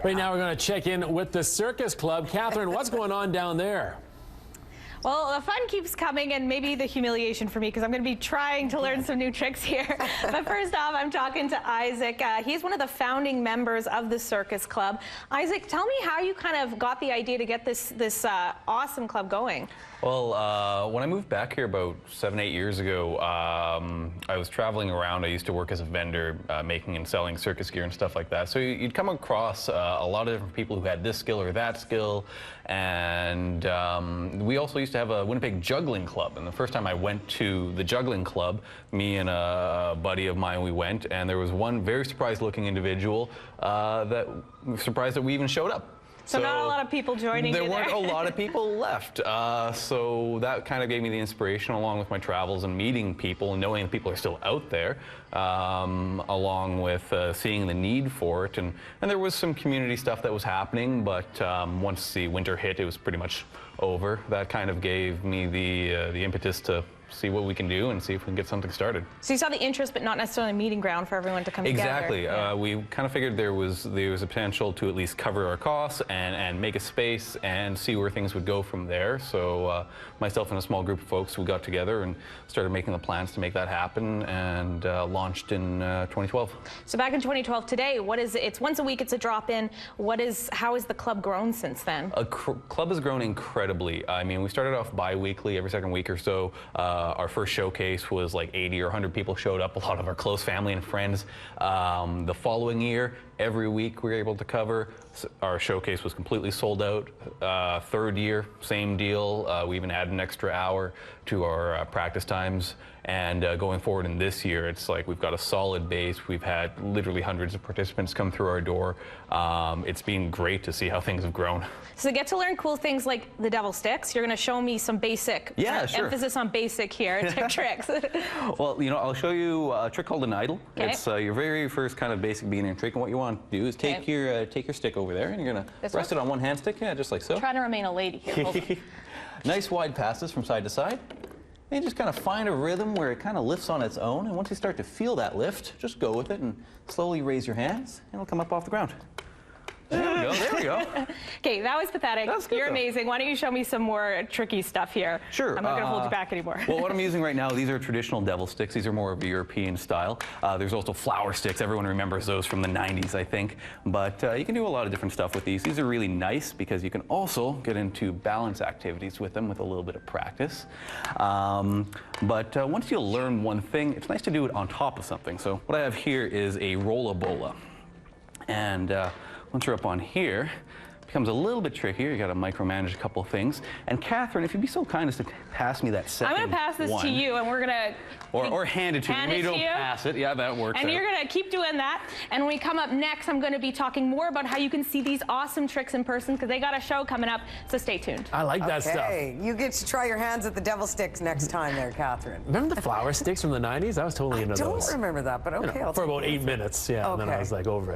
Right now we're going to check in with the Circus Club. Catherine, what's going on down there? Well, the fun keeps coming, and maybe the humiliation for me, because I'm going to be trying to learn some new tricks here. But first off, I'm talking to Isaac. He's one of the founding members of the Circus Club. Isaac, tell me how you kind of got the idea to get this awesome club going. Well, when I moved back here about 7-8 years ago, I was traveling around. I used to work as a vendor, making and selling circus gear and stuff like that. So you'd come across a lot of different people who had this skill or that skill. And we also used to have a Winnipeg juggling club. And the first time I went to the juggling club, me and a buddy of mine, we went, and there was one very surprised-looking individual that was surprised that we even showed up. So not a lot of people joining you there. There weren't a lot of people left. So that kind of gave me the inspiration, along with my travels and meeting people and knowing people are still out there, along with seeing the need for it. And there was some community stuff that was happening, but once the winter hit, it was pretty much over. That kind of gave me the impetus to see what we can do and see if we can get something started. So you saw the interest, but not necessarily a meeting ground for everyone to come together. Exactly. Yeah. We kind of figured there was a potential to at least cover our costs and make a space and see where things would go from there. So myself and a small group of folks, we got together and started making the plans to make that happen, and launched in 2012. So back in 2012 today, what is it? It's once a week, it's a drop-in. How has the club grown since then? Club has grown incredibly. I mean, we started off bi-weekly, every second week or so. Our first showcase was like 80 or 100 people showed up, a lot of our close family and friends. The following year, every week we were able to cover. Our showcase was completely sold out. Third year, same deal. We even added an extra hour to our practice times. And going forward in this year, it's like we've got a solid base. We've had literally hundreds of participants come through our door. It's been great to see how things have grown. So get to learn cool things like the devil sticks. You're going to show me some basic, emphasis on basic here, tricks. Well, you know, I'll show you a trick called an idle. Okay. It's your very first kind of basic beginner trick, and what you want to do is take your stick over there, and you're going to rest it on one hand stick, just like so. I'm trying to remain a lady here. Nice wide passes from side to side. And you just kind of find a rhythm where it kind of lifts on its own, and once you start to feel that lift, just go with it and slowly raise your hands, and it'll come up off the ground. There we go, there we go. Okay, that was pathetic. You're amazing. Why don't you show me some more tricky stuff here? Sure. I'm not going to hold you back anymore. Well, what I'm using right now, these are traditional devil sticks. These are more of a European style. There's also flower sticks. Everyone remembers those from the 90s, I think. But you can do a lot of different stuff with these. These are really nice because you can also get into balance activities with them with a little bit of practice. But once you learn one thing, it's nice to do it on top of something. So what I have here is a rollabola. And once you're up on here, it becomes a little bit trickier. You got to micromanage a couple of things. And Catherine, if you'd be so kind as to pass me that second one. I'm going to pass this to you, and we're going to... Or hand it to you. Maybe don't pass it. Yeah, that works. And you're going to keep doing that. And when we come up next, I'm going to be talking more about how you can see these awesome tricks in person, because they got a show coming up, so stay tuned. I like that stuff. Okay, you get to try your hands at the devil sticks next time there, Catherine. Remember the flower sticks from the 90s? I was totally into those. I don't remember that, but okay. For about 8 minutes, yeah, and then I was like over it.